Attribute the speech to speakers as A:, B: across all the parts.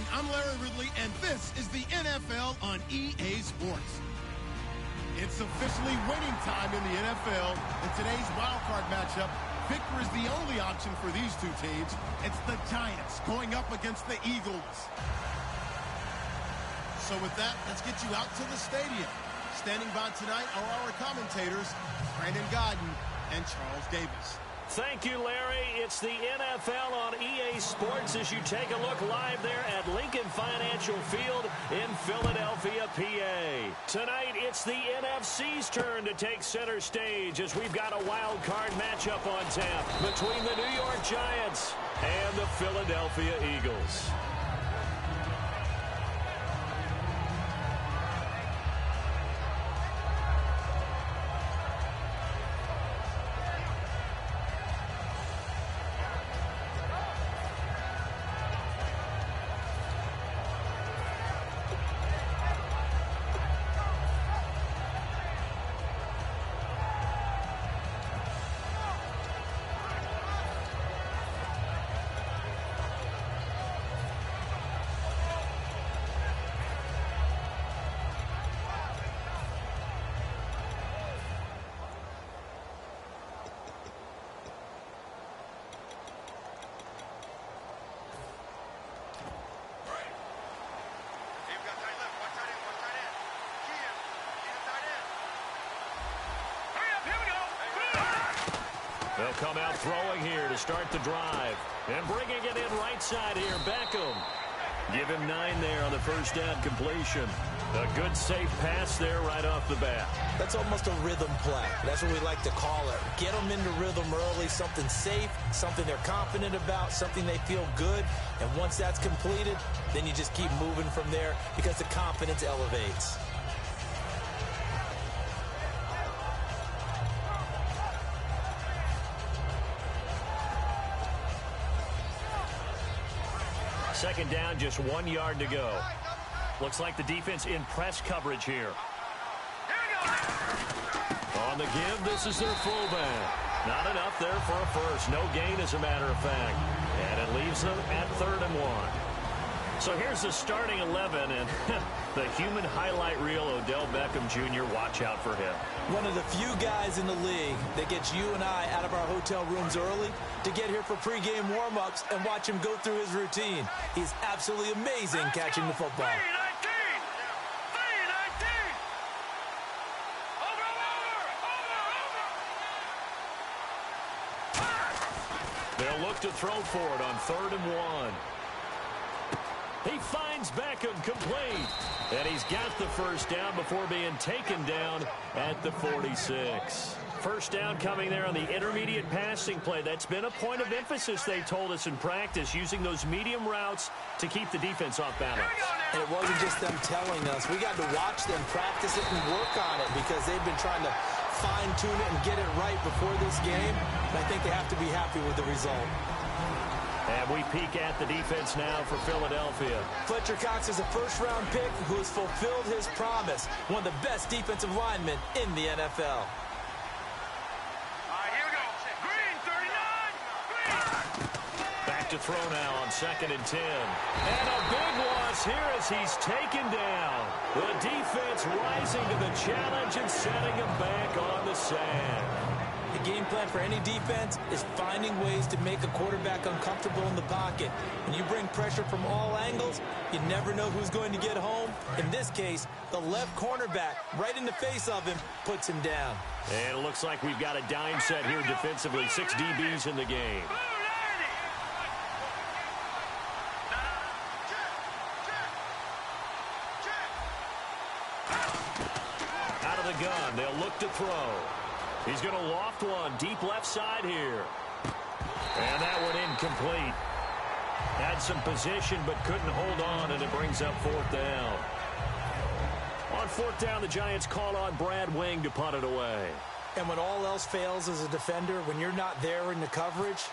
A: everyone. I'm Larry Ridley, and this is the NFL on EA Sports. It's officially winning time in the NFL. In today's wildcard matchup, victor is the only option for these two teams. It's the Giants going up against the Eagles. So with that, let's get you out to the stadium. Standing by tonight are our commentators, Brandon Godden and Charles Davis.
B: Thank you, Larry. It's the NFL on EA Sports as you take a look live there at Lincoln Financial Field in Philadelphia, PA. Tonight, it's the NFC's turn to take center stage as we've got a wild card matchup on tap between the New York Giants and the Philadelphia Eagles. They'll come out throwing here to start the drive. And bringing it in right side here, Beckham. Give him 9 there on the first down completion. A good, safe pass there right off the bat.
C: That's almost a rhythm play. That's what we like to call it. Get them into rhythm early, something safe, something they're confident about, something they feel good. And once that's completed, then you just keep moving from there because the confidence elevates.
B: Second down, just 1 yard to go. Looks like the defense in press coverage here. On the give, this is their fullback. Not enough there for a first. No gain, as a matter of fact. And it leaves them at 3rd and 1. So here's the starting 11, and the human highlight reel, Odell Beckham Jr., watch out for him.
C: One of the few guys in the league that gets you and I out of our hotel rooms early to get here for pregame warm-ups and watch him go through his routine. He's absolutely amazing catching the football.
B: They'll look to throw for it on 3rd and 1. He finds Beckham complete. And he's got the first down before being taken down at the 46. First down coming there on the intermediate passing play. That's been a point of emphasis, they told us in practice, using those medium routes to keep the defense off balance.
C: And it wasn't just them telling us. We got to watch them practice it and work on it because they've been trying to fine-tune it and get it right before this game. And I think they have to be happy with the result.
B: And we peek at the defense now for Philadelphia.
C: Fletcher Cox is a first-round pick who has fulfilled his promise. One of the best defensive linemen in the NFL.
D: Here we go. Green, 39. Green.
B: Back to throw now on 2nd and 10. And a big loss here as he's taken down. The defense rising to the challenge and setting him back on the sand.
C: The game plan for any defense is finding ways to make a quarterback uncomfortable in the pocket. When you bring pressure from all angles, you never know who's going to get home. In this case, the left cornerback, right in the face of him, puts him down.
B: And it looks like we've got a dime set here defensively. 6 DBs in the game. Out of the gun, they'll look to throw. He's going to loft one deep left side here. And that one incomplete. Had some position but couldn't hold on, and it brings up 4th down. On 4th down, the Giants call on Brad Wing to punt it away.
C: And when all else fails as a defender, when you're not there in the coverage,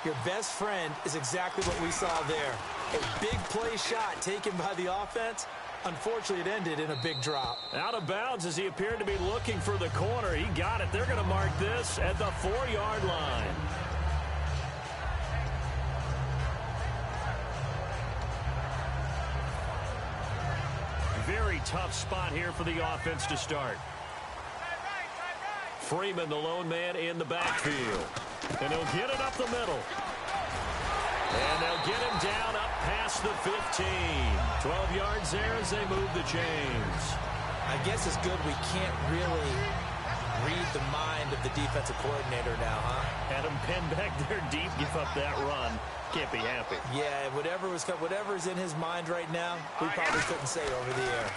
C: your best friend is exactly what we saw there. A big play shot taken by the offense. Unfortunately, it ended in a big drop.
B: Out of bounds as he appeared to be looking for the corner. He got it. They're going to mark this at the 4-yard line. tough spot here for the offense to start. Freeman, the lone man in the backfield. And he'll get it up the middle. And they'll get him down up past the 15. 12 yards there as they move the chains.
C: I guess it's good we can't really read the mind of the defensive coordinator now, huh?
B: Had him pinned back there deep, give up that run. Can't be happy.
C: Yeah, whatever's in his mind right now, we probably couldn't say over the air.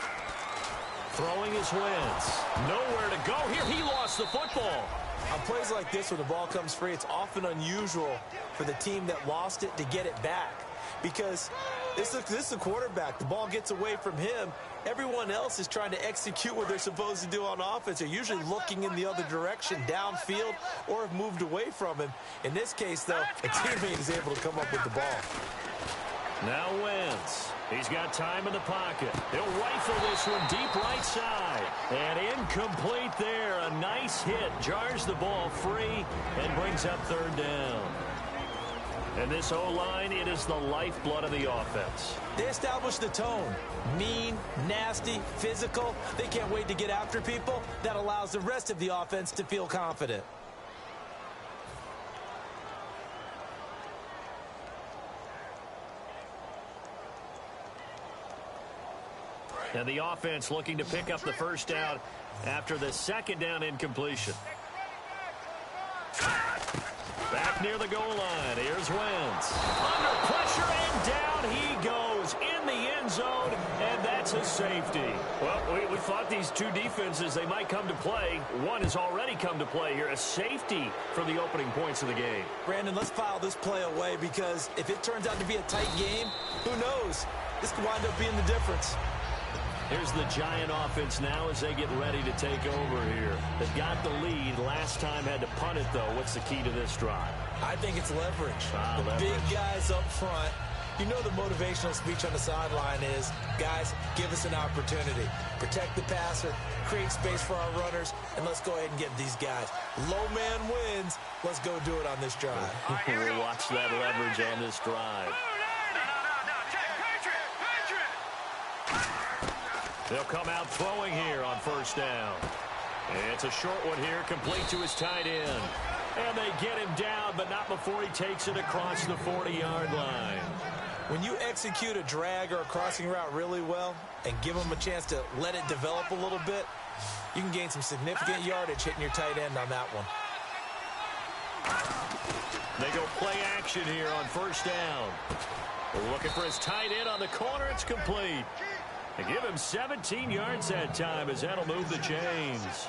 B: Throwing his Wentz. Nowhere to go here. He lost the football.
C: On plays like this where the ball comes free, it's often unusual for the team that lost it to get it back. Because this is a quarterback. The ball gets away from him. Everyone else is trying to execute what they're supposed to do on offense. They're usually looking in the other direction, downfield, or have moved away from him. In this case, though, a teammate is able to come up with the ball.
B: Now Wentz. He's got time in the pocket. He'll rifle this one deep right side. And incomplete there. A nice hit. Jars the ball free and brings up third down. And this O-line, it is the lifeblood of the offense.
C: They establish the tone. Mean, nasty, physical. They can't wait to get after people. That allows the rest of the offense to feel confident.
B: And the offense looking to pick up the first down after the second down incompletion. Back near the goal line. Here's Wentz. Under pressure and down he goes in the end zone, and that's a safety. Well, we thought these two defenses, they might come to play. One has already come to play here. A safety for the opening points of the game.
C: Brandon, let's file this play away because if it turns out to be a tight game, who knows? This could wind up being the difference.
B: Here's the Giant offense now as they get ready to take over here. They've got the lead. Last time had to punt it, though. What's the key to this drive?
C: I think it's leverage.
B: Leverage.
C: Big guys up front. You know the motivational speech on the sideline is, guys, give us an opportunity. Protect the passer, create space for our runners, and let's go ahead and get these guys. Low man wins. Let's go do it on this drive.
B: We'll watch that leverage on this drive. They'll come out throwing here on first down. And it's a short one here, complete to his tight end. And they get him down, but not before he takes it across the 40-yard line.
C: When you execute a drag or a crossing route really well and give them a chance to let it develop a little bit, you can gain some significant yardage hitting your tight end on that one.
B: They go play action here on first down. We're looking for his tight end on the corner. It's complete. They give him 17 yards that time as that'll move the chains.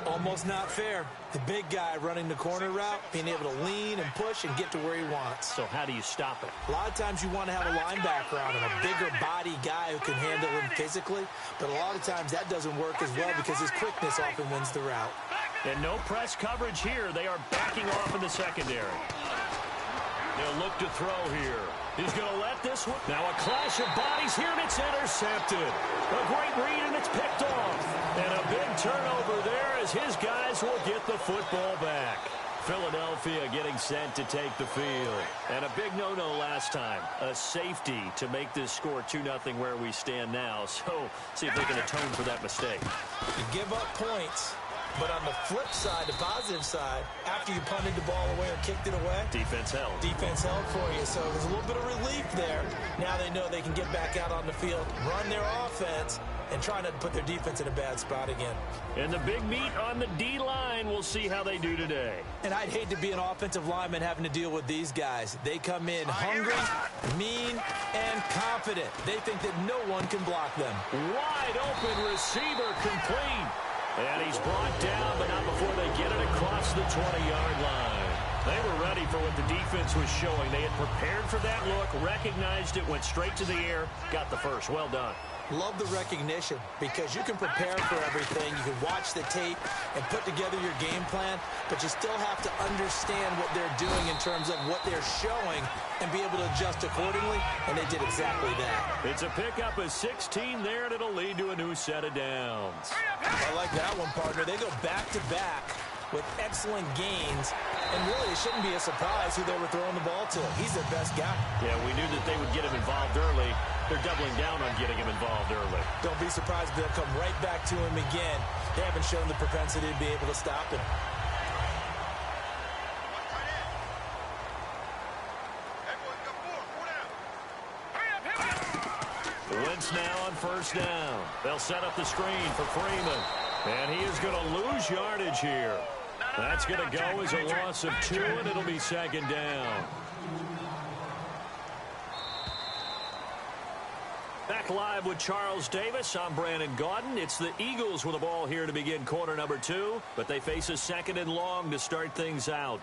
C: Almost not fair. The big guy running the corner route, being able to lean and push and get to where he wants.
B: So how do you stop it?
C: A lot of times you want to have a linebacker on him, a bigger body guy who can handle him physically. But a lot of times that doesn't work as well because his quickness often wins the route.
B: And no press coverage here. They are backing off in the secondary. They'll look to throw here. He's going to let this one. Now a clash of bodies here, and it's intercepted. A great read, and it's picked off. And a big turnover there as his guys will get the football back. Philadelphia getting sent to take the field. And a big no-no last time. A safety to make this score 2-0 where we stand now. So see if they can atone for that mistake.
C: You give up points. But on the flip side, the positive side, after you punted the ball away or kicked it away,
B: defense held.
C: Defense held for you. So there's a little bit of relief there. Now they know they can get back out on the field, run their offense, and try not to put their defense in a bad spot again.
B: And the big meat on the D-line, we'll see how they do today.
C: And I'd hate to be an offensive lineman having to deal with these guys. They come in hungry, mean, and confident. They think that no one can block them.
B: Wide open receiver complete. And he's brought down, but not before they get it across the 20-yard line. They were ready for what the defense was showing. They had prepared for that look, recognized it, went straight to the air, got the first. Well done.
C: Love the recognition because you can prepare for everything. You can watch the tape and put together your game plan, but you still have to understand what they're doing in terms of what they're showing and be able to adjust accordingly, and they did exactly that.
B: It's a pickup of 16 there, and it'll lead to a new set of downs.
C: I like that one, partner. They go back-to-back with excellent gains And really, it shouldn't be a surprise who they were throwing the ball to. He's their best guy.
B: Yeah, we knew that they would get him involved early. They're doubling down on getting him involved early.
C: Don't be surprised if they'll come right back to him again. They haven't shown the propensity to be able to stop him.
B: Wentz now on first down. They'll set up the screen for Freeman. And he is going to lose yardage here. That's going to go as a loss of 2, and it'll be second down. Back live with Charles Davis. I'm Brandon Gaudin. It's the Eagles with the ball here to begin quarter number 2, but they face a second and long to start things out.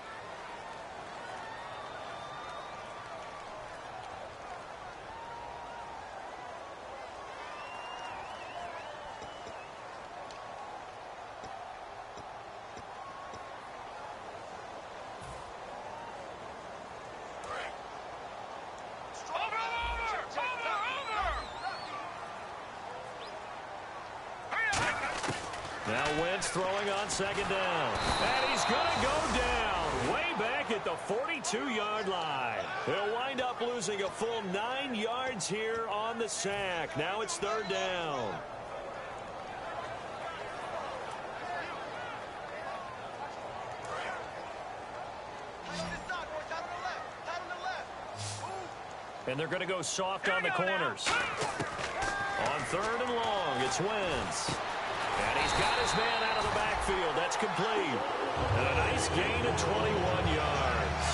B: Now Wentz throwing on second down. And he's going to go down way back at the 42-yard line. He'll wind up losing a full 9 yards here on the sack. Now it's third down. And they're going to go soft on the corners. On third and long, it's Wentz. And he's got his man out of the backfield. That's complete. And a nice gain of 21 yards.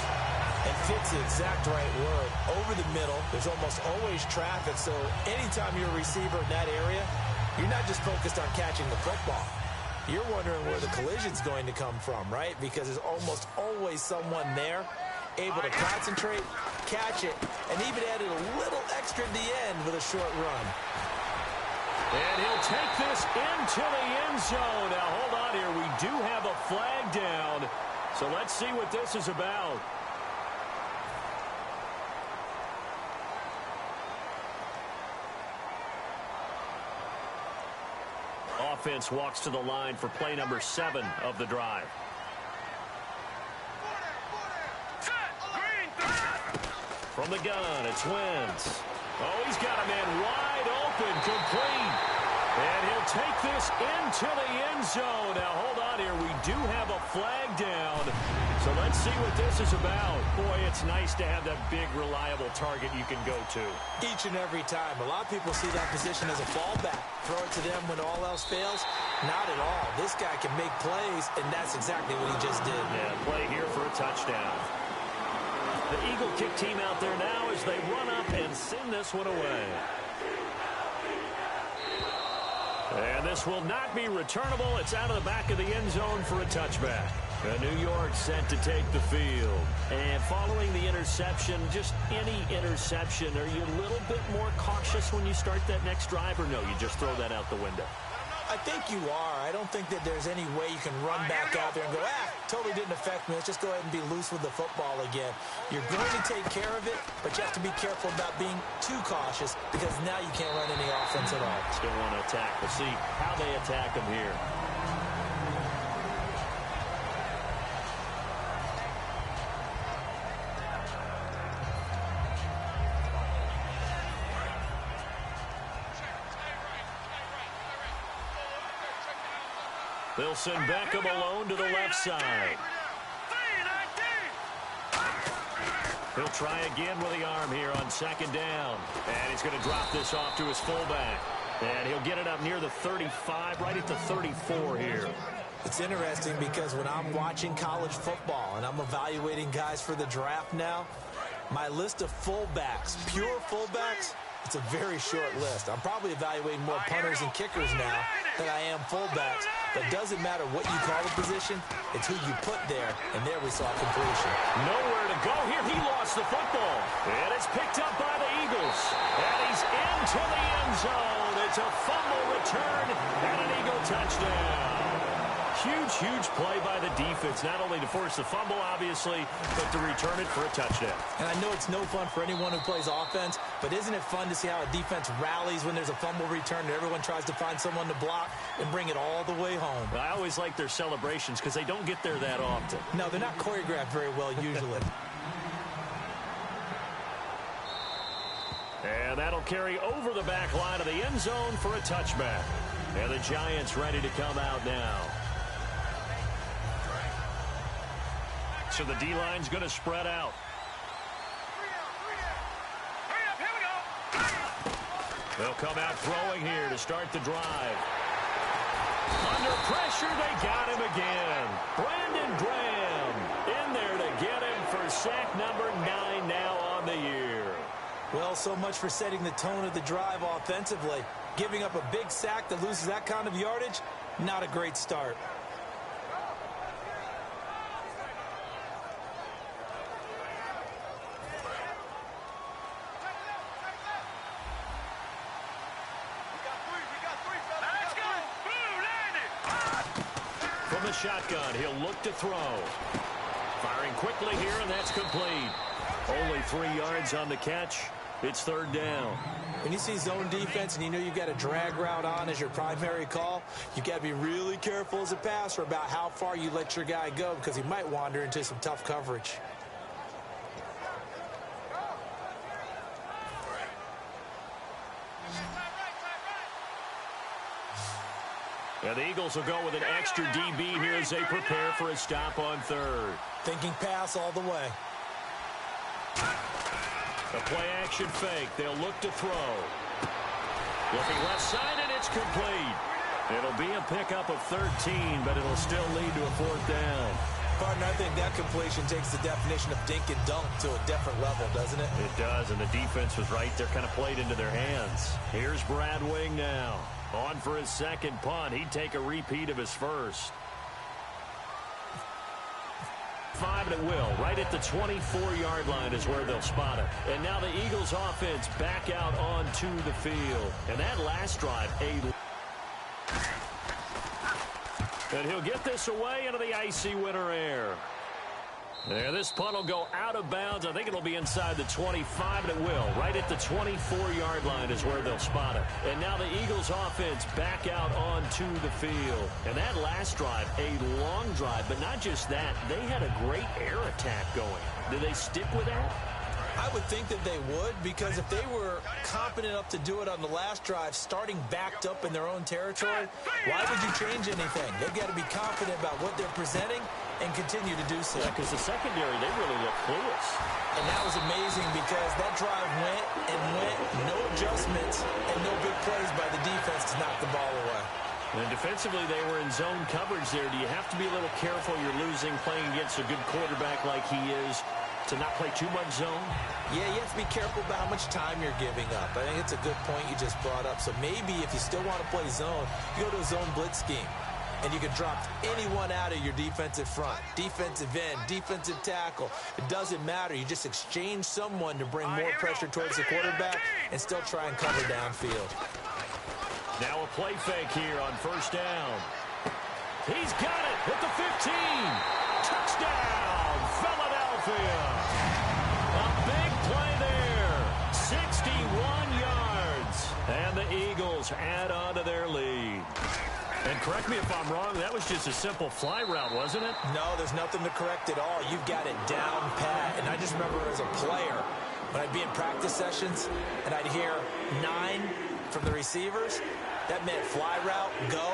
C: And fits the exact right word. Over the middle, there's almost always traffic. So anytime you're a receiver in that area, you're not just focused on catching the football. You're wondering where the collision's going to come from, right? Because there's almost always someone there able to concentrate, catch it, and even added a little extra at the end with a short run.
B: And he'll take this into the end zone. Now, hold on here. We do have a flag down. So let's see what this is about. Offense walks to the line for play number 7 of the drive. From the gun, it's Wentz. Oh, he's got a man wide open, complete. And he'll take this into the end zone. Now, hold on here. We do have a flag down. So let's see what this is about. Boy, it's nice to have that big, reliable target you can go to.
C: Each and every time. A lot of people see that position as a fallback. Throw it to them when all else fails. Not at all. This guy can make plays, and that's exactly what he just did.
B: Yeah, play here for a touchdown. The Eagle kick team out there now as they run up and send this one away. And this will not be returnable. It's out of the back of the end zone for a touchback. New York set to take the field. And following the interception, just any interception, are you a little bit more cautious when you start that next drive, or no, you just throw that out the window?
C: I think you are. I don't think that there's any way you can run back out there and go, totally didn't affect me. Let's just go ahead and be loose with the football again. You're going to take care of it, but you have to be careful about being too cautious because now you can't run any offense at all.
B: Still want to attack. We'll see how they attack them here. They'll send Beckham alone to the left side. He'll try again with the arm here on second down. And he's going to drop this off to his fullback. And he'll get it up near the 35, right at the 34 here.
C: It's interesting because when I'm watching college football and I'm evaluating guys for the draft now, my list of fullbacks, pure fullbacks, it's a very short list. I'm probably evaluating more punters and kickers now than I am fullbacks. But it doesn't matter what you call the position, it's who you put there, and there we saw completion.
B: Nowhere to go here. He lost the football. And it's picked up by the Eagles. And he's into the end zone. It's a fumble return and an Eagle touchdown. Huge play by the defense, not only to force the fumble, obviously, but to return it for a touchdown.
C: And I know it's no fun for anyone who plays offense, but isn't it fun to see how a defense rallies when there's a fumble return and everyone tries to find someone to block and bring it all the way home?
B: I always like their celebrations because they don't get there that often.
C: No, they're not choreographed very well usually.
B: And that'll carry over the back line of the end zone for a touchback. And the Giants ready to come out now. So the D-line's going to spread out. They'll come out throwing here to start the drive. Under pressure, they got him again. Brandon Graham in there to get him for sack number 9 now on the year.
C: Well, so much for setting the tone of the drive offensively. Giving up a big sack that loses that kind of yardage, not a great start.
B: From the shotgun, he'll look to throw. Firing quickly here, and that's complete. Only 3 yards on the catch. It's third down.
C: When you see zone defense and you know you've got a drag route on as your primary call, you've got to be really careful as a passer about how far you let your guy go because he might wander into some tough coverage.
B: And the Eagles will go with an extra DB here as they prepare for a stop on third.
C: Thinking pass all the way.
B: A play-action fake. They'll look to throw. Looking left side, and it's complete. It'll be a pickup of 13, but it'll still lead to a fourth down.
C: Partner, I think that completion takes the definition of dink and dunk to a different level, doesn't it?
B: It does, and the defense was right there, kind of played into their hands. Here's Brad Wing now. On for his second punt. He'd take a repeat of his first. 5 and it will. Right at the 24-yard line is where they'll spot it. And now the Eagles offense back out onto the field. And that last drive, and he'll get this away into the icy winter air. There, this punt will go out of bounds. I think it'll be inside the 25, and it will. Right at the 24-yard line is where they'll spot it. And now the Eagles offense back out onto the field. And that last drive, a long drive, but not just that. They had a great air attack going. Do they stick with that?
C: I would think that they would, because if they were confident enough to do it on the last drive, starting backed up in their own territory, why would you change anything? They've got to be confident about what they're presenting and continue to do so.
B: Yeah, because the secondary, they really look clueless.
C: And that was amazing because that drive went and went, no adjustments, and no big plays by the defense to knock the ball away.
B: And defensively, they were in zone coverage there. Do you have to be a little careful? You're losing, playing against a good quarterback like he is, to not play too much zone?
C: Yeah, you have to be careful about how much time you're giving up. I think it's a good point you just brought up. So maybe if you still want to play zone, you go to a zone blitz scheme. And you can drop anyone out of your defensive front, defensive end, defensive tackle. It doesn't matter. You just exchange someone to bring more pressure towards the quarterback and still try and cover downfield.
B: Now a play fake here on first down. He's got it at the 15. Touchdown, Philadelphia. A big play there. 61 yards. And the Eagles add on to their lead. And correct me if I'm wrong, that was just a simple fly route, wasn't it?
C: No, there's nothing to correct at all. You've got it down pat. And I just remember as a player, when I'd be in practice sessions and I'd hear 9 from the receivers, that meant fly route, go,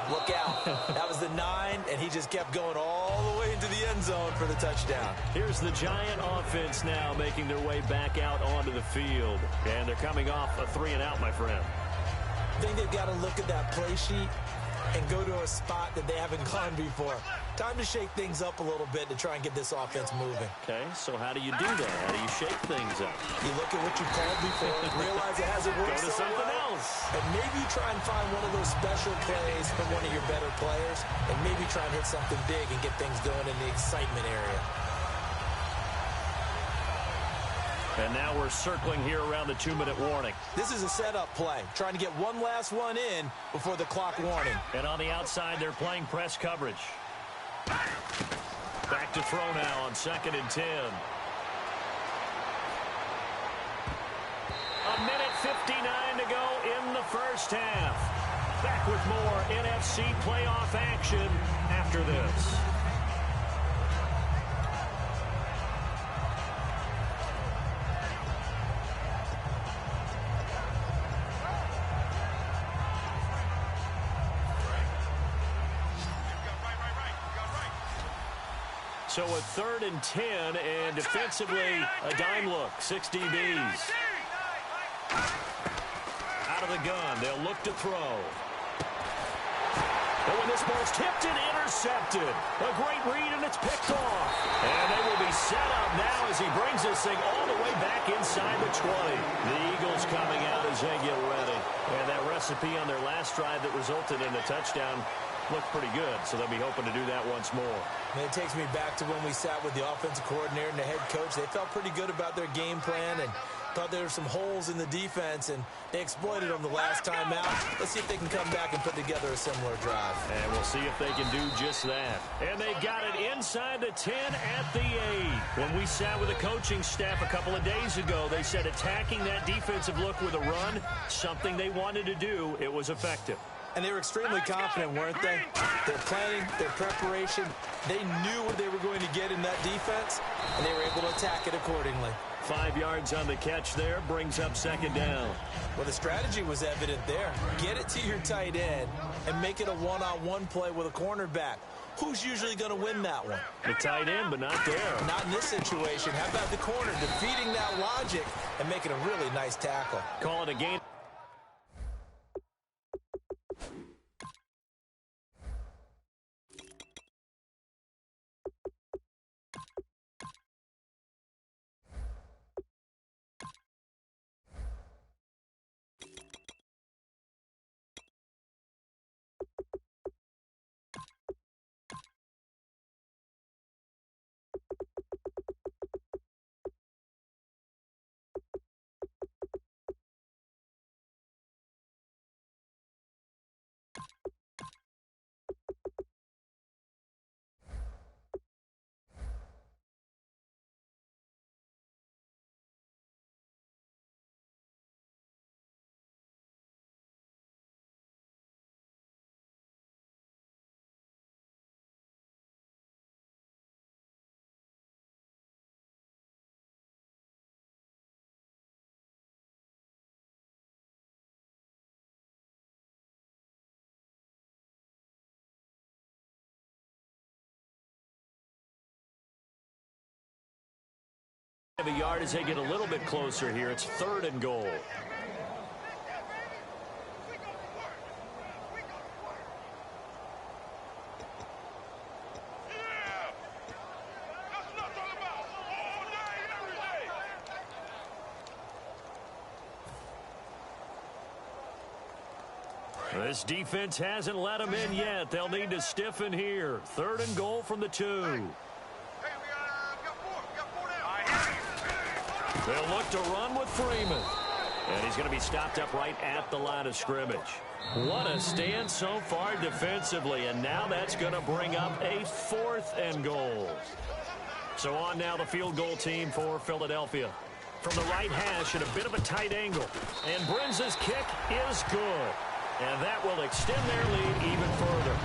C: look out. That was the 9, and he just kept going all the way into the end zone for the touchdown.
B: Here's the Giant offense now making their way back out onto the field. And they're coming off a 3-and-out, my friend.
C: I think they've got to look at that play sheet and go to a spot that they haven't gone before. Time to shake things up a little bit to try and get this offense moving.
B: Okay, so how do you do that? How do you shake things up?
C: You look at what you called before, realize it hasn't worked
B: Go to something else.
C: And maybe try and find one of those special plays from one of your better players, and maybe try and hit something big and get things going in the excitement area.
B: And now we're circling here around the 2-minute warning.
C: This is a setup play, trying to get one last one in before the clock warning.
B: And on the outside, they're playing press coverage. Back to throw now on 2nd and 10. A minute 59 to go in the first half. Back with more NFC playoff action after this. So a 3rd and 10, and defensively, a dime look. 6 DBs. Out of the gun, they'll look to throw. But when this ball's tipped and intercepted, a great read, and it's picked off. And they will be set up now as he brings this thing all the way back inside the 20. The Eagles coming out as they get ready. And that recipe on their last drive that resulted in a touchdown looked pretty good, so they'll be hoping to do that once more.
C: And it takes me back to when we sat with the offensive coordinator and the head coach. They felt pretty good about their game plan and thought there were some holes in the defense, and they exploited them the last time out. Let's see if they can come back and put together a similar drive.
B: And we'll see if they can do just that. And they got it inside the 10 at the 8. When we sat with the coaching staff a couple of days ago, they said attacking that defensive look with a run, something they wanted to do. It was effective.
C: And they were extremely confident, weren't they? Their planning, their preparation, they knew what they were going to get in that defense, and they were able to attack it accordingly.
B: 5 yards on the catch there, brings up 2nd down.
C: Well, the strategy was evident there. Get it to your tight end and make it a one-on-one play with a cornerback. Who's usually going to win that one?
B: The tight end, but not there.
C: Not in this situation. How about the corner defeating that logic and making a really nice tackle?
B: Call it a game. A yard as they get a little bit closer here. It's 3rd and goal. This defense hasn't let them in yet. They'll need to stiffen here. 3rd and goal from the 2. They'll look to run with Freeman. And he's going to be stopped up right at the line of scrimmage. What a stand so far defensively. And now that's going to bring up a 4th and goal. So on now the field goal team for Philadelphia. From the right hash at a bit of a tight angle. And Brinz's kick is good. And that will extend their lead even further.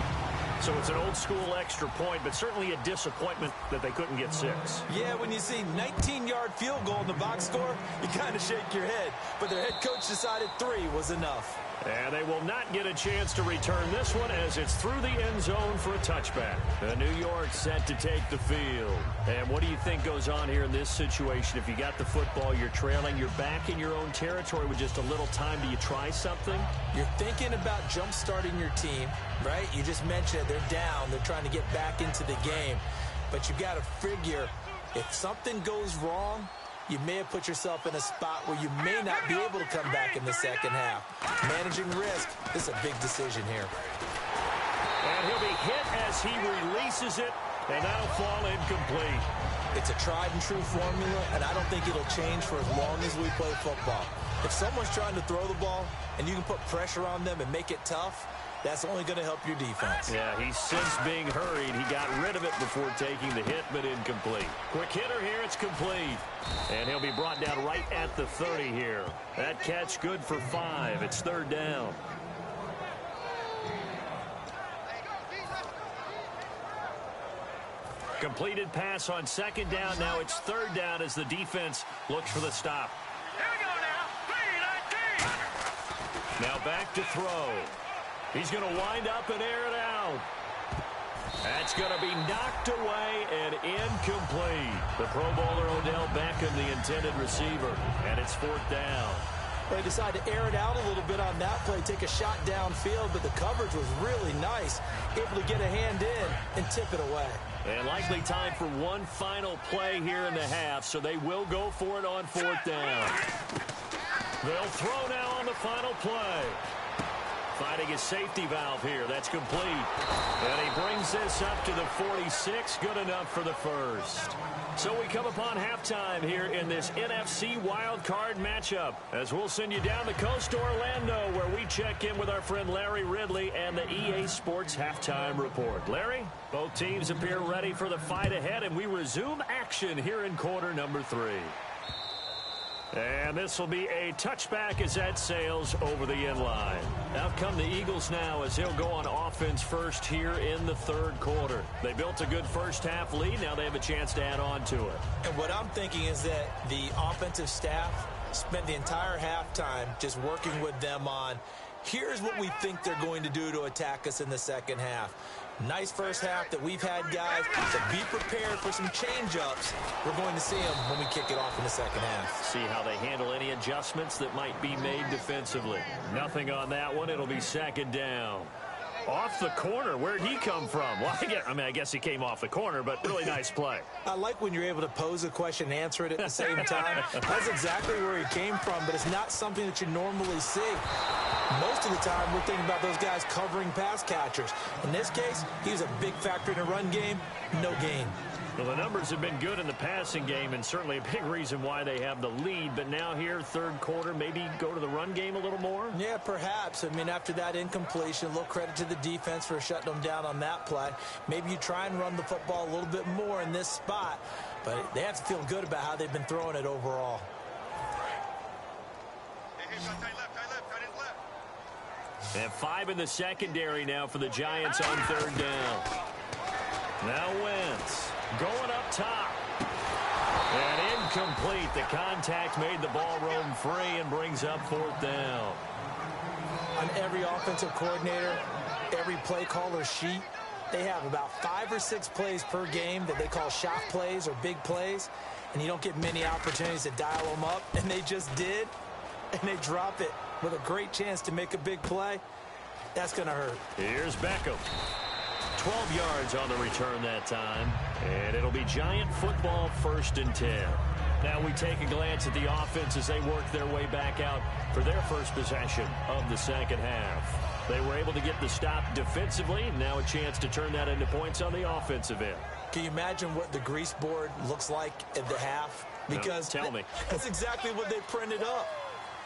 B: So it's an old-school extra point, but certainly a disappointment that they couldn't get 6.
C: Yeah, when you see 19-yard field goal in the box score, you kind of shake your head. But their head coach decided 3 was enough.
B: And they will not get a chance to return this one as it's through the end zone for a touchback. The New York set to take the field. And what do you think goes on here in this situation? If you got the football, you're trailing, you're back in your own territory with just a little time. Do you try something?
C: You're thinking about jump-starting your team, right? You just mentioned it. They're down. They're trying to get back into the game. But you've got to figure if something goes wrong, you may have put yourself in a spot where you may not be able to come back in the second half. Managing risk, this is a big decision here.
B: And he'll be hit as he releases it, and that'll fall incomplete.
C: It's a tried-and-true formula, and I don't think it'll change for as long as we play football. If someone's trying to throw the ball and you can put pressure on them and make it tough, that's only going to help your defense.
B: Yeah, he's since being hurried. He got rid of it before taking the hit, but incomplete. Quick hitter here, it's complete. And he'll be brought down right at the 30 here. That catch good for 5. It's third down. Completed pass on second down. Now it's third down as the defense looks for the stop.
D: Here we go now. 3-19.
B: Now back to throw. He's going to wind up and air it out. That's going to be knocked away and incomplete. The Pro Bowler Odell Beckham, the intended receiver, and it's fourth down.
C: They decided to air it out a little bit on that play, take a shot downfield, but the coverage was really nice, able to get a hand in and tip it away.
B: And likely time for one final play here in the half, so they will go for it on fourth down. They'll throw now on the final play. Finding his safety valve here. That's complete. And he brings this up to the 46. Good enough for the first. So we come upon halftime here in this NFC wildcard matchup, as we'll send you down the coast to Orlando, where we check in with our friend Larry Ridley and the EA Sports Halftime Report. Larry, both teams appear ready for the fight ahead, and we resume action here in quarter number 3. And this will be a touchback as that sails over the end line. Out come the Eagles now as they'll go on offense first here in the third quarter. They built a good first half lead. Now they have a chance to add on to it.
C: And what I'm thinking is that the offensive staff spent the entire halftime just working with them on, here's what we think they're going to do to attack us in the second half. Nice first half that we've had, guys. So be prepared for some change-ups. We're going to see them when we kick it off in the second half.
B: See how they handle any adjustments that might be made defensively. Nothing on that one. It'll be second down. Off the corner. Where'd he come from? Well, I guess he came off the corner, but really nice play.
C: I like when you're able to pose a question and answer it at the same time. That's exactly where he came from, but it's not something that you normally see. Most of the time, we're thinking about those guys covering pass catchers. In this case, he was a big factor in the run game. No gain.
B: Well, the numbers have been good in the passing game, and certainly a big reason why they have the lead. But now here, third quarter, maybe go to the run game a little more?
C: Yeah, perhaps. I mean, after that incompletion, a little credit to the defense for shutting them down on that play. Maybe you try and run the football a little bit more in this spot. But they have to feel good about how they've been throwing it overall.
B: And 5 in the secondary now for the Giants on third down. Now Wentz going up top. And incomplete. The contact made the ball roam free and brings up fourth down.
C: On every offensive coordinator, every play caller sheet, they have about 5 or 6 plays per game that they call shot plays or big plays. And you don't get many opportunities to dial them up. And they just did. And they drop it with a great chance to make a big play. That's going to hurt.
B: Here's Beckham. 12 yards on the return that time. And it'll be Giant football, 1st and 10. Now we take a glance at the offense as they work their way back out for their first possession of the second half. They were able to get the stop defensively. Now a chance to turn that into points on the offensive end.
C: Can you imagine what the grease board looks like at the half? Because
B: no, tell me.
C: That's exactly what they printed up.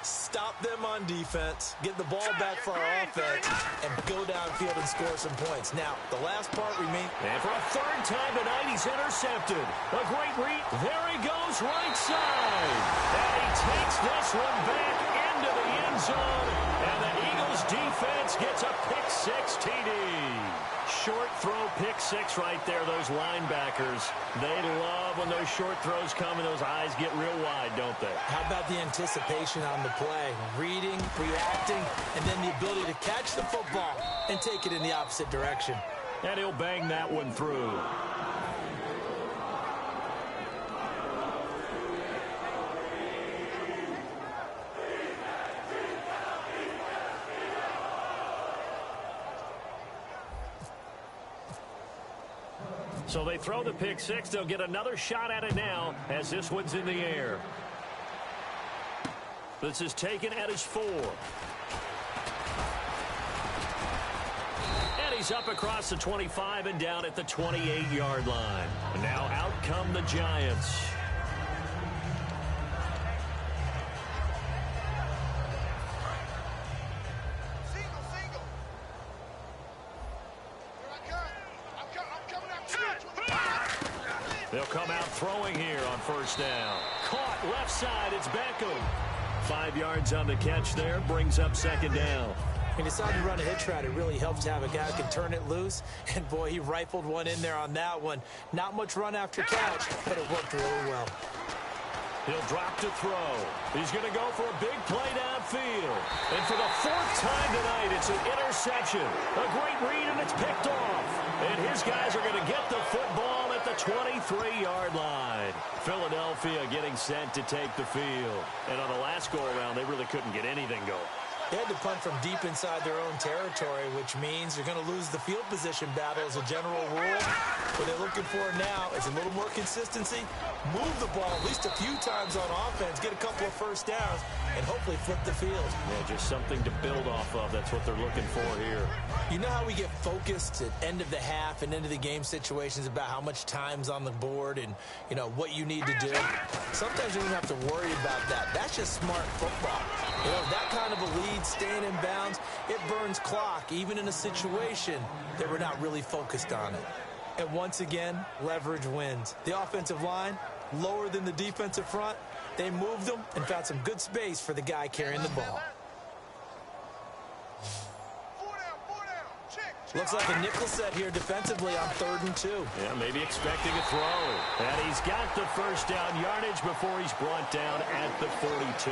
C: Stop them on defense, get the ball back for our offense, and go downfield and score some points. Now, the last part remains.
B: And for a third time tonight, he's intercepted. A great read. There he goes, right side. And he takes this one back into the end zone. And the Eagles defense gets a pick-6 TD. Short throw, pick-6 right there. Those linebackers, they love when those short throws come and those eyes get real wide, don't they?
C: How about the anticipation on the play? Reading, reacting, and then the ability to catch the football and take it in the opposite direction.
B: And he'll bang that one through. So they throw the pick-6. They'll get another shot at it now as this one's in the air. This is taken at his 4. And He's up across the 25 and down at the 28-yard line. And now out come the Giants. They'll come out throwing here on first down. Caught left side. It's Beckham. 5 yards on the catch there. Brings up second down.
C: He decided to run a hitch route. It really helps to have a guy who can turn it loose. And, boy, he rifled one in there on that one. Not much run after catch, but it worked really well.
B: He'll drop to throw. He's going to go for a big play downfield. And for the 4th time tonight, it's an interception. A great read, and it's picked off. And his guys are going to get the football at the 23-yard line. Philadelphia getting set to take the field. And on the last go-around, they really couldn't get anything going.
C: They had to punt from deep inside their own territory, which means you're going to lose the field position battle as a general rule. What they're looking for now is a little more consistency, move the ball at least a few times on offense, get a couple of first downs, and hopefully flip the field.
B: Yeah, just something to build off of. That's what they're looking for here.
C: You know how we get focused at end of the half and end of the game situations about how much time's on the board and, you know, what you need to do? Sometimes you don't have to worry about that. That's just smart football. You know, that kind of a lead, staying in bounds, it burns clock, even in a situation that we're not really focused on it. And once again, leverage wins. The offensive line, lower than the defensive front, they moved them and found some good space for the guy carrying the ball. Looks like a nickel set here defensively on 3rd and 2.
B: Yeah, maybe expecting a throw. And he's got the first down yardage before he's brought down at the 42.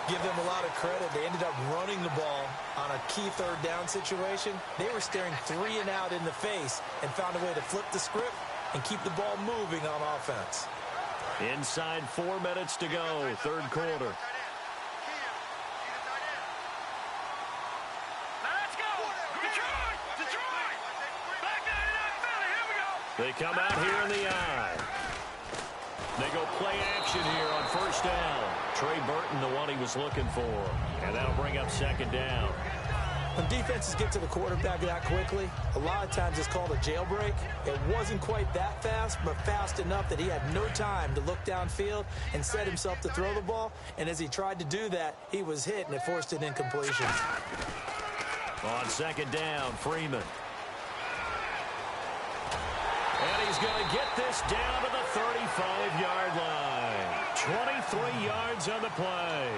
C: Give them a lot of credit. They ended up running the ball on a key 3rd down situation. They were staring 3 and out in the face and found a way to flip the script and keep the ball moving on offense.
B: Inside 4 minutes to go, 3rd quarter.
D: Let's go! Detroit! Detroit! Back 99 Philly, here we go!
B: They come out here in the eye. They go play action here on first down. Trey Burton, the one he was looking for. And that'll bring up second down.
C: When defenses get to the quarterback that quickly, a lot of times it's called a jailbreak. It wasn't quite that fast, but fast enough that he had no time to look downfield and set himself to throw the ball. And as he tried to do that, he was hit, and it forced an incompletion.
B: On second down, Freeman. And he's going to get this down to the 35-yard line. 23 yards on the play.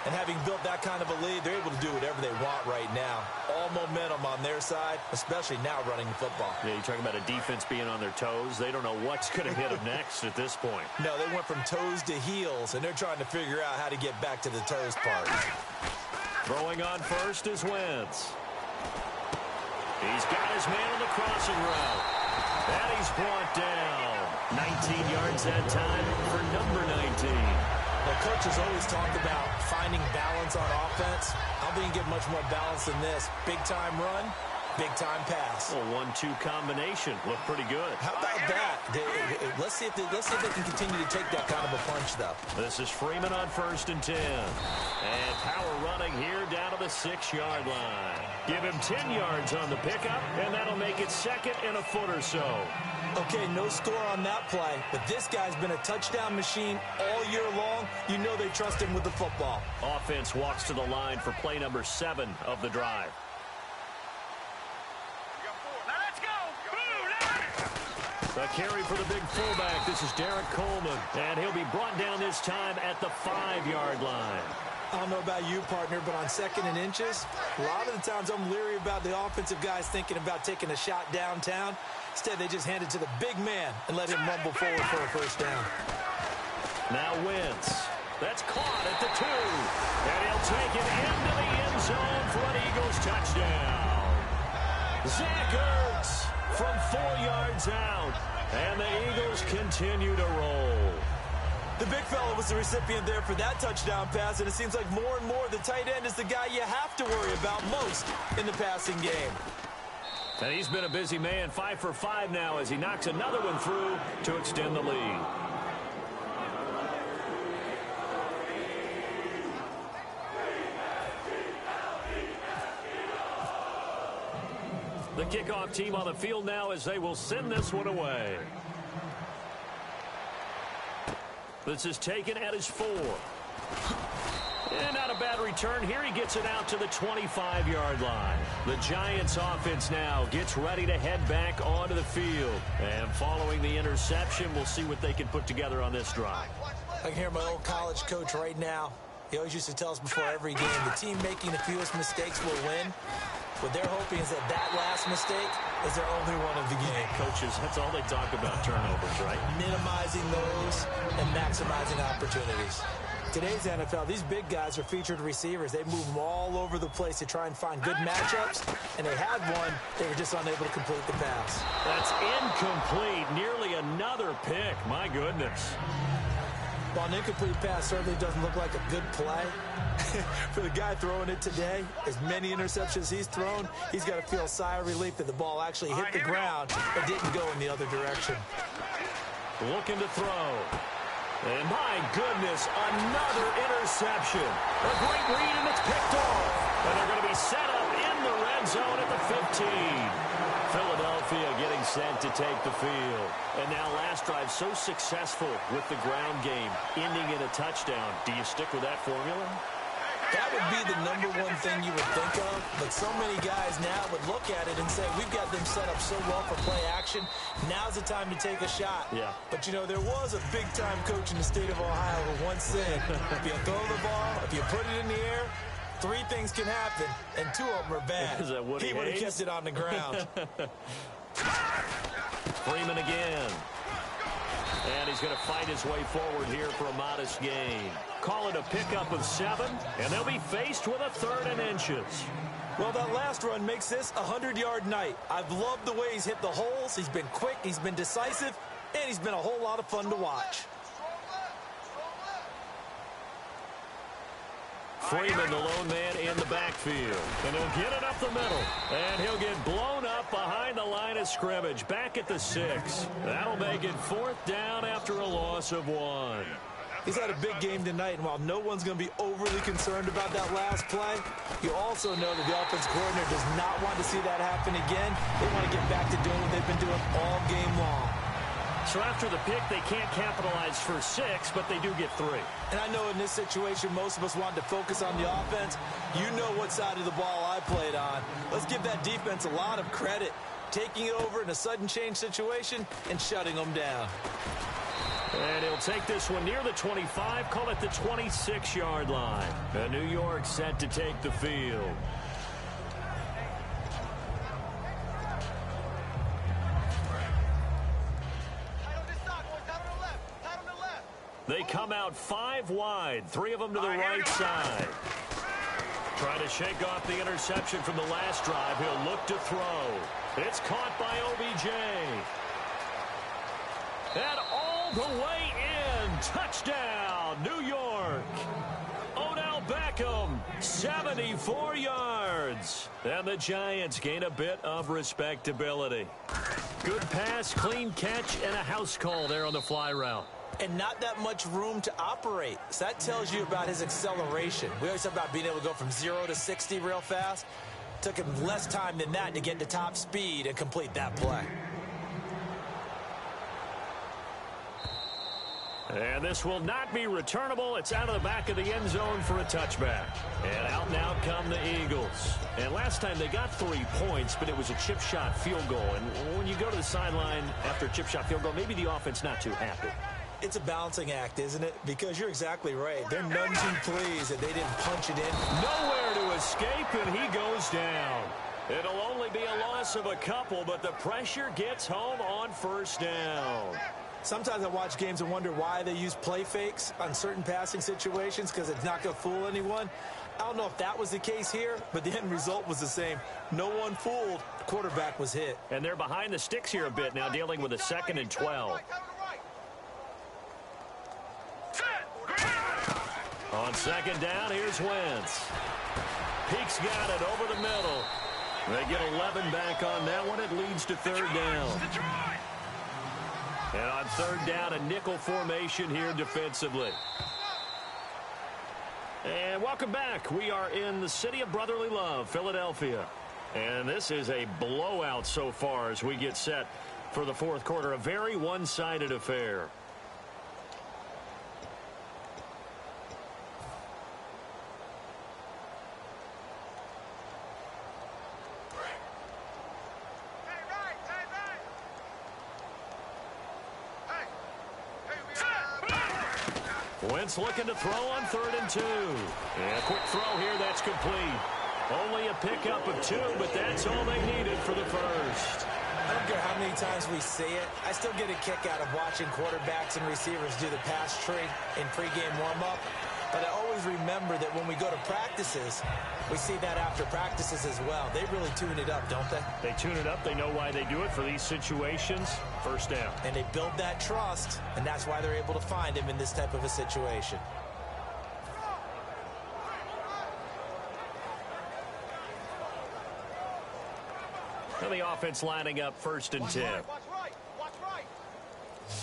C: And having built that kind of a lead, they're able to do whatever they want right now. All momentum on their side, especially now running the football.
B: Yeah, you're talking about a defense being on their toes. They don't know what's going to hit them next at this point.
C: No, they went from toes to heels, and they're trying to figure out how to get back to the toes part.
B: Throwing on first is Wentz. He's got his man on the crossing route. And he's brought down. 19 yards that time for number 19.
C: Well, coaches always talk about finding balance on offense. I don't think you get much more balance than this. Big-time run, big-time pass.
B: Well, 1-2 combination. Looked pretty good.
C: How about that? Let's see if they can continue to take that kind of a punch, though.
B: This is Freeman on 1st and 10. And power running here down to the 6-yard line. Give him 10 yards on the pickup, and that'll make it 2nd and a foot or so.
C: Okay, no score on that play, but this guy's been a touchdown machine all year long. You know they trust him with the football.
B: Offense walks to the line for play number 7 of the drive.
D: Let's go!
B: A carry for the big fullback. This is Derek Coleman, and he'll be brought down this time at the 5-yard line.
C: I don't know about you, partner, but on 2nd and inches, a lot of the times I'm leery about the offensive guys thinking about taking a shot downtown. Instead, they just hand it to the big man and let him rumble forward for a first down.
B: Now Wentz. That's caught at the 2. And he'll take it into the end zone for an Eagles touchdown. Zach Ertz from 4 yards out. And the Eagles continue to roll.
C: The big fella was the recipient there for that touchdown pass, and it seems like more and more the tight end is the guy you have to worry about most in the passing game.
B: And he's been a busy man, 5 for 5 now as he knocks another one through to extend the lead. The kickoff team on the field now as they will send this one away. This is taken at his 4. And not a bad return here. He gets it out to the 25-yard line. The Giants offense now gets ready to head back onto the field. And following the interception, we'll see what they can put together on this drive.
C: I can hear my old college coach right now. He always used to tell us before every game, the team making the fewest mistakes will win. What they're hoping is that that last mistake is their only one of the game.
B: Coaches, that's all they talk about, turnovers, right?
C: Minimizing those and maximizing opportunities. Today's NFL, these big guys are featured receivers. They move them all over the place to try and find good matchups, and they had one. They were just unable to complete the pass.
B: That's incomplete. Nearly another pick. My goodness.
C: Well, an incomplete pass certainly doesn't look like a good play. For the guy throwing it today, as many interceptions he's thrown, he's got to feel a sigh of relief that the ball actually hit the ground and didn't go in the other direction.
B: Looking to throw. And my goodness, another interception. A great read, and it's picked off. And they're going to be set up in the red zone at the 15. Philadelphia getting set to take the field. And now last drive so successful with the ground game, ending in a touchdown. Do you stick with that formula?
C: That would be the #1 thing you would think of, but so many guys now would look at it and say, we've got them set up so well for play action, now's the time to take a shot.
B: Yeah.
C: But, you know, there was a big-time coach in the state of Ohio who once said, if you throw the ball, if you put it in the air, 3 things can happen, and 2 of them are bad.
B: Is that Woody
C: He would have
B: Hayes?
C: kept it on the ground.
B: Freeman again. And he's going to fight his way forward here for a modest gain. Call it a pickup of 7, and they'll be faced with a 3rd and inches.
C: Well, that last run makes this a 100-yard night. I've loved the way he's hit the holes. He's been quick, he's been decisive, and he's been a whole lot of fun to watch.
B: Freeman, the lone man in the backfield. And he'll get it up the middle. And he'll get blown up behind the line of scrimmage. Back at the 6. That'll make it 4th down after a loss of 1.
C: He's had a big game tonight, and while no one's going to be overly concerned about that last play, you also know that the offense coordinator does not want to see that happen again. They want to get back to doing what they've been doing all game long.
B: So after the pick, they can't capitalize for 6, but they do get 3.
C: And I know in this situation, most of us wanted to focus on the offense. You know what side of the ball I played on. Let's give that defense a lot of credit, taking it over in a sudden change situation and shutting them down.
B: And he'll take this one near the 25, call it the 26-yard line. And New York set to take the field. They come out 5 wide, 3 of them to the right side. Trying to shake off the interception from the last drive. He'll look to throw. It's caught by OBJ. And all the way in. Touchdown, New York. Odell Beckham, 74 yards. And the Giants gain a bit of respectability. Good pass, clean catch, and a house call there on the fly route.
C: And not that much room to operate. So that tells you about his acceleration. We always talk about being able to go from 0 to 60 real fast. Took him less time than that to get to top speed and complete that play.
B: And this will not be returnable. It's out of the back of the end zone for a touchback. And out and out come the Eagles. And last time they got 3 points, but it was a chip shot field goal. And when you go to the sideline after a chip shot field goal, maybe the offense not too happy.
C: It's a balancing act, isn't it? Because you're exactly right. They're none too pleased that they didn't punch it in.
B: Nowhere to escape, and he goes down. It'll only be a loss of a couple, but the pressure gets home on 1st down.
C: Sometimes I watch games and wonder why they use play fakes on certain passing situations, because it's not going to fool anyone. I don't know if that was the case here, but the end result was the same. No one fooled. The quarterback was hit.
B: And they're behind the sticks here a bit now, dealing with a 2nd and 12. On 2nd down, here's Wentz. Peak's got it over the middle. They get 11 back on that one. It leads to 3rd down. And on 3rd down, a nickel formation here defensively. And welcome back. We are in the city of brotherly love, Philadelphia. And this is a blowout so far as we get set for the fourth quarter. A very one-sided affair. Wentz looking to throw on 3rd and 2. And a quick throw here, that's complete. Only a pickup of 2, but that's all they needed for the first.
C: I don't care how many times we say it, I still get a kick out of watching quarterbacks and receivers do the pass tree in pregame warm-up. But I always remember that when we go to practices, we see that after practices as well. They really tune it up, don't they?
B: They tune it up. They know why they do it for these situations. First down.
C: And they build that trust, and that's why they're able to find him in this type of a situation.
B: And the offense lining up 1st and 10.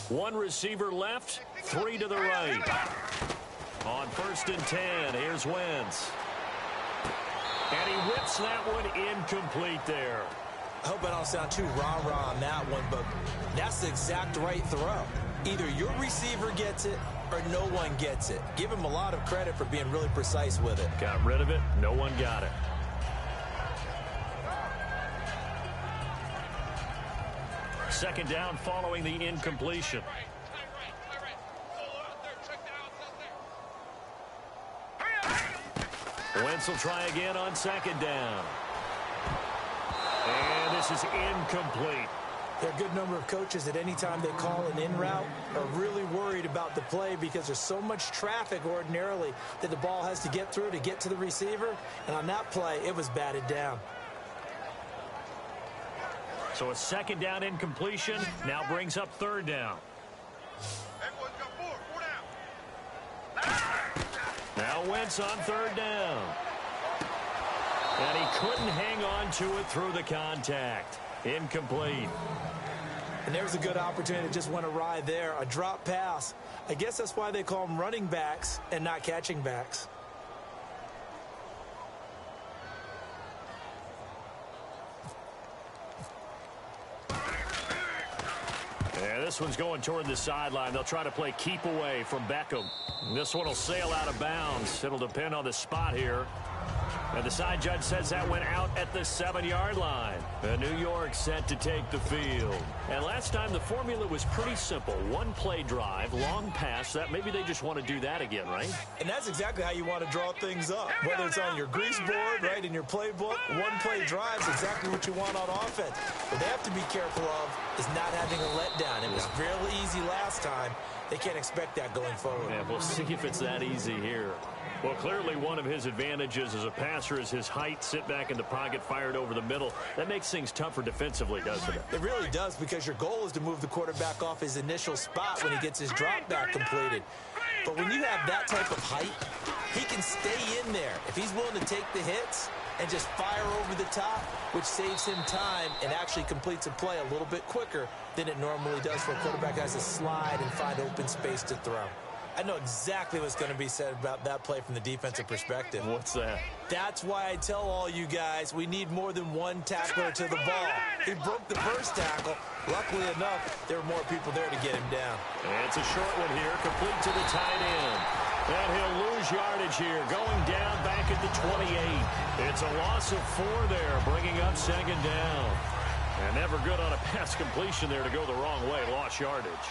B: One receiver left, 3 to the right. On 1st and 10, here's Wentz. And he whips that one incomplete there.
C: I hope I don't sound too rah-rah on that one, but that's the exact right throw. Either your receiver gets it or no one gets it. Give him a lot of credit for being really precise with it.
B: Got rid of it. No one got it. Second down following the incompletion. Wentz will try again on 2nd down. And this is incomplete.
C: There are a good number of coaches at any time they call an in route are really worried about the play because there's so much traffic ordinarily that the ball has to get through to get to the receiver. And on that play, it was batted down.
B: So a 2nd down incompletion now brings up 3rd down. Now Wentz on 3rd down. And he couldn't hang on to it through the contact. Incomplete.
C: And there's a good opportunity that just went awry there. A drop pass. I guess that's why they call them running backs and not catching backs.
B: Yeah, this one's going toward the sideline. They'll try to play keep away from Beckham. This one will sail out of bounds. It'll depend on the spot here. And the side judge says that went out at the 7-yard line. And New York set to take the field. And last time the formula was pretty simple. One play drive, long pass. That maybe they just want to do that again, right?
C: And that's exactly how you want to draw things up. Whether it's on your grease board, right, in your playbook, one play drive is exactly what you want on offense. What they have to be careful of is not having a letdown. It was real easy last time. They can't expect that going forward.
B: Yeah, we'll see if it's that easy here. Well, clearly one of his advantages as a passer is his height. Sit back in the pocket, fired over the middle. That makes things tougher defensively, doesn't it?
C: It really does, because your goal is to move the quarterback off his initial spot when he gets his drop back completed. But when you have that type of height, he can stay in there. If he's willing to take the hits and just fire over the top, which saves him time and actually completes a play a little bit quicker than it normally does for a quarterback who has to slide and find open space to throw. I know exactly what's going to be said about that play from the defensive perspective.
B: What's that?
C: That's why I tell all you guys we need more than one tackler to the ball. He broke the first tackle. Luckily enough, there were more people there to get him down.
B: And it's a short one here, complete to the tight end. And he'll lose yardage here, going down back at the 28. It's a loss of 4 there, bringing up 2nd down. And never good on a pass completion there to go the wrong way, lost yardage.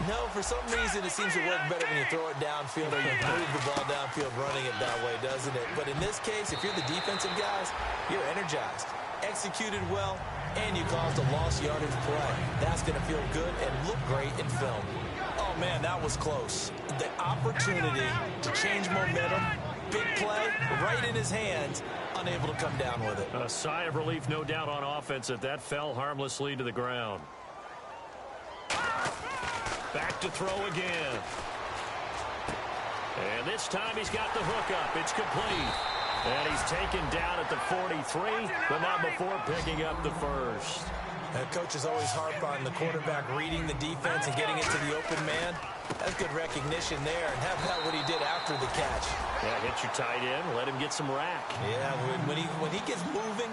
C: No, for some reason it seems to work better when you throw it downfield or you move the ball downfield running it that way, doesn't it? But in this case, if you're the defensive guys, you're energized, executed well, and you caused a lost yardage play. That's going to feel good and look great in film. Oh, man, that was close. The opportunity to change momentum, big play, right in his hands, unable to come down with it.
B: A sigh of relief, no doubt, on offense that fell harmlessly to the ground. Back to throw again. And this time he's got the hook up. It's complete. And he's taken down at the 43, but not before picking up the first.
C: Coaches always harp on the quarterback reading the defense and getting it to the open man. That's good recognition there. And how about what he did after the catch?
B: Yeah, hit your tight end, let him get some rack.
C: Yeah, when he gets moving,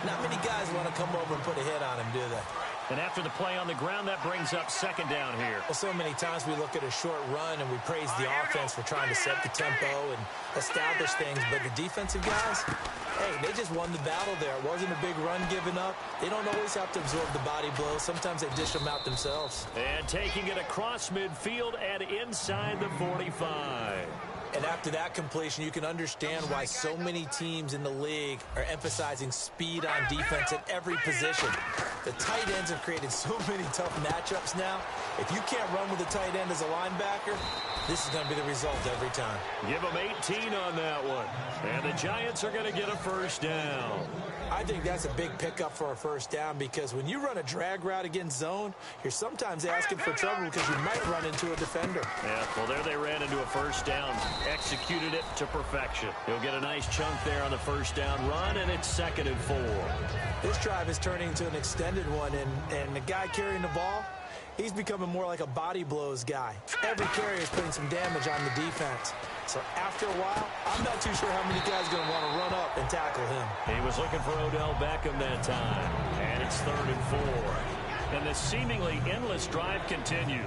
C: Not many guys want to come over and put a hit on him, do they?
B: And after the play on the ground, that brings up second down here.
C: Well, so many times we look at a short run and we praise the offense for trying to set the tempo and establish things, but the defensive guys, hey, they just won the battle there. It wasn't a big run given up. They don't always have to absorb the body blows. Sometimes they dish them out themselves.
B: And taking it across midfield and inside the 45.
C: And after that completion, you can understand why so many teams in the league are emphasizing speed on defense at every position. The tight ends have created so many tough matchups now. If you can't run with a tight end as a linebacker, this is going to be the result every time.
B: Give them 18 on that one. And the Giants are going to get a first down.
C: I think that's a big pickup for a first down because when you run a drag route against zone, you're sometimes asking for trouble because you might run into a defender.
B: Yeah, well, there they ran into a first down. Executed it to perfection. He'll get a nice chunk there on the first down run, and it's 2nd and 4.
C: This drive is turning into an extended one, and the guy carrying the ball, he's becoming more like a body blows guy. Every carry is putting some damage on the defense. So after a while, I'm not too sure how many guys are going to want to run up and tackle him.
B: He was looking for Odell Beckham that time, and it's 3rd and 4. And the seemingly endless drive continues.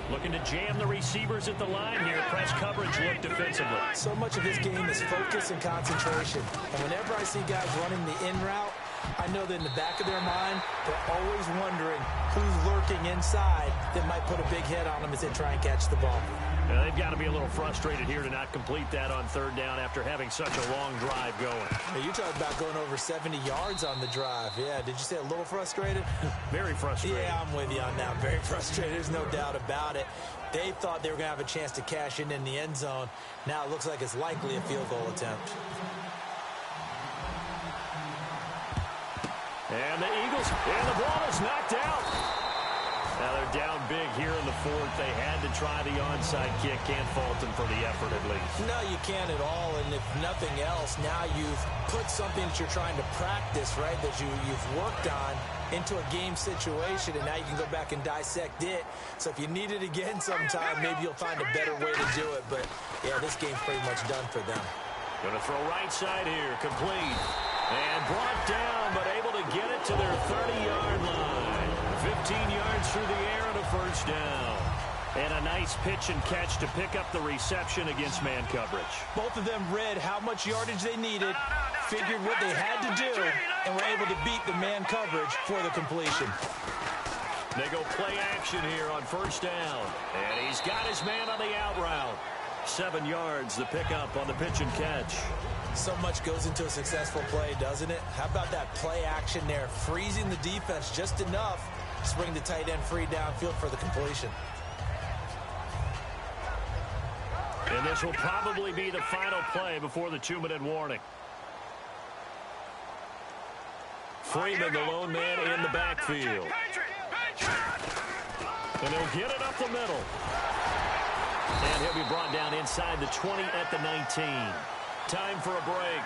B: Looking to jam the receivers at the line here. Press coverage look defensively.
C: So much of this game is focus and concentration. And whenever I see guys running the in route, I know that in the back of their mind, they're always wondering who's lurking inside that might put a big hit on them as they try and catch the ball.
B: Now, they've got to be a little frustrated here to not complete that on 3rd down after having such a long drive going.
C: Hey, you talked about going over 70 yards on the drive. Yeah, did you say a little frustrated?
B: Very frustrated.
C: Yeah, I'm with you on that. Very frustrated. There's no doubt about it. They thought they were going to have a chance to cash in the end zone. Now it looks like it's likely a field goal attempt.
B: And the Eagles, and the ball is knocked out. Now they're down big here in the 4th. They had to try the onside kick. Can't fault them for the effort at least.
C: No, you can't at all. And if nothing else, now you've put something that you're trying to practice, right, that you've worked on into a game situation, and now you can go back and dissect it. So if you need it again sometime, maybe you'll find a better way to do it. But, yeah, this game's pretty much done for them.
B: Going to throw right side here, complete. And brought down, but able to get it to their 30-yard line. 15 yards through the air and a first down. And a nice pitch and catch to pick up the reception against man coverage.
C: Both of them read how much yardage they needed, figured what they had to do, and were able to beat the man coverage for the completion.
B: They go play action here on first down. And he's got his man on the out route. 7 yards, the pickup on the pitch and catch.
C: So much goes into a successful play, doesn't it? How about that play action there, freezing the defense just enough to bring the tight end free downfield for the completion.
B: And this will probably be the final play before the 2-minute warning. Freeman, the lone man in the backfield. And he'll get it up the middle. And he'll be brought down inside the 20 at the 19. Time for a break.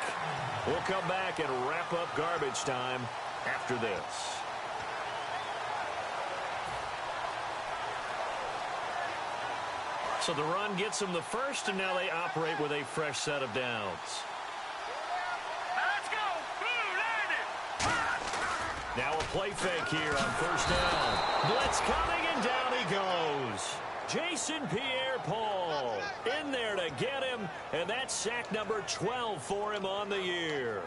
B: We'll come back and wrap up garbage time after this. So the run gets them the first, and now they operate with a fresh set of downs.
D: Let's go. Blue landed.
B: Now a play fake here on first down. Blitz coming, and down he goes. Jason Pierre-Paul in there to get him, and that's sack number 12 for him on the year.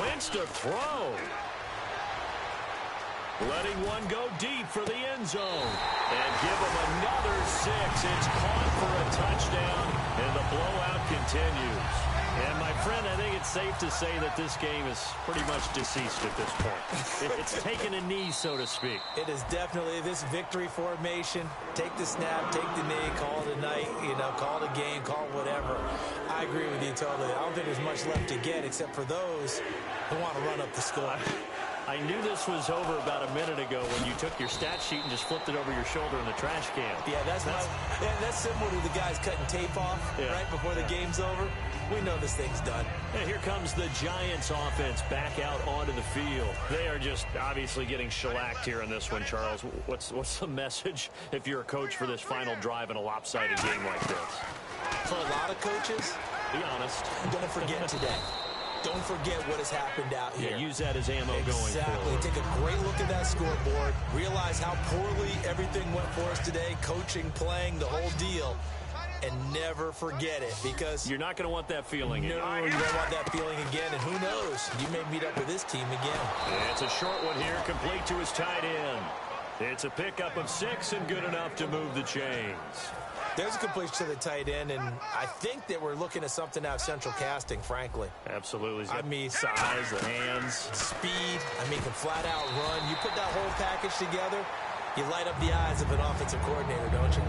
B: Wentz to throw. Letting one go deep for the end zone. And give him another 6. It's caught for a touchdown, and the blowout continues. And, my friend, I think it's safe to say that this game is pretty much deceased at this point. It's taken a knee, so to speak.
C: It is definitely this victory formation. Take the snap, take the knee, call it a night, call it a game, call it whatever. I agree with you totally. I don't think there's much left to get except for those who want to run up the score.
B: I knew this was over about a minute ago when you took your stat sheet and just flipped it over your shoulder in the trash can.
C: Yeah, that's similar to the guys cutting tape off right before the game's over. We know this thing's done.
B: And here comes the Giants offense back out onto the field. They are just obviously getting shellacked here in this one, Charles. What's the message if you're a coach for this final drive in a lopsided game like this?
C: For a lot of coaches,
B: be honest,
C: don't forget today. Don't forget what has happened out here.
B: Yeah, use that as ammo going forward.
C: Exactly. Take a great look at that scoreboard. Realize how poorly everything went for us today. Coaching, playing, the whole deal. And never forget it, because
B: you're not going to want that feeling again.
C: No, you don't want that feeling again. And who knows? You may meet up with this team again.
B: Yeah, it's a short one here, complete to his tight end. It's a pickup of 6 and good enough to move the chains.
C: There's a completion to the tight end, and I think that we're looking at something out of Central Casting, frankly.
B: Absolutely.
C: I mean,
B: size, the hands,
C: speed. I mean, can flat out run. You put that whole package together, you light up the eyes of an offensive coordinator, don't you?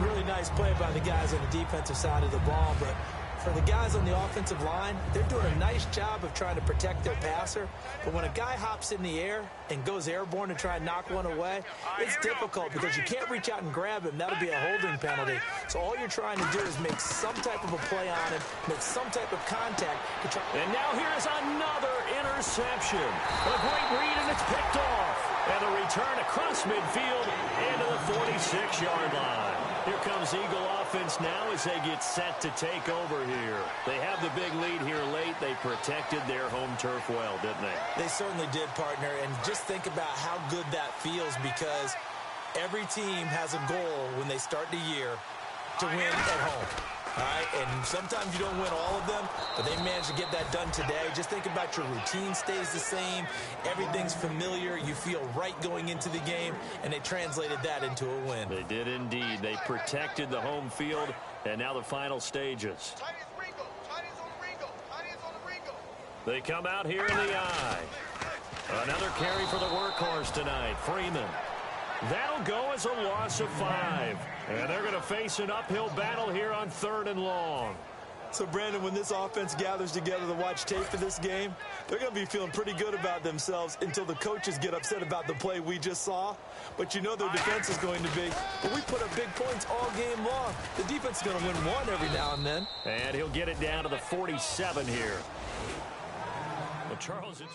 C: Really nice play by the guys on the defensive side of the ball, but for the guys on the offensive line, they're doing a nice job of trying to protect their passer. But when a guy hops in the air and goes airborne to try and knock one away, it's difficult because you can't reach out and grab him. That'll be a holding penalty. So all you're trying to do is make some type of a play on him, make some type of contact.
B: And now here's another interception. A great read, and it's picked off. And a return across midfield into the 46-yard line. Here comes Eagle offense now as they get set to take over here. They have the big lead here late. They protected their home turf well, didn't they?
C: They certainly did, partner. And just think about how good that feels, because every team has a goal when they start the year to win at home. All right, and sometimes you don't win all of them, but they managed to get that done today. Just think about your routine stays the same. Everything's familiar. You feel right going into the game, and they translated that into a win.
B: They did indeed. They protected the home field, and now the final stages. They come out here in the eye. Another carry for the workhorse tonight, Freeman. That'll go as a loss of 5. And they're going to face an uphill battle here on 3rd and long.
C: So, Brandon, when this offense gathers together to watch tape for this game, they're going to be feeling pretty good about themselves until the coaches get upset about the play we just saw. But you know their defense is going to be, but we put up big points all game long. The defense is going to win one every now and then.
B: And he'll get it down to the 47 here. Well, Charles, it's...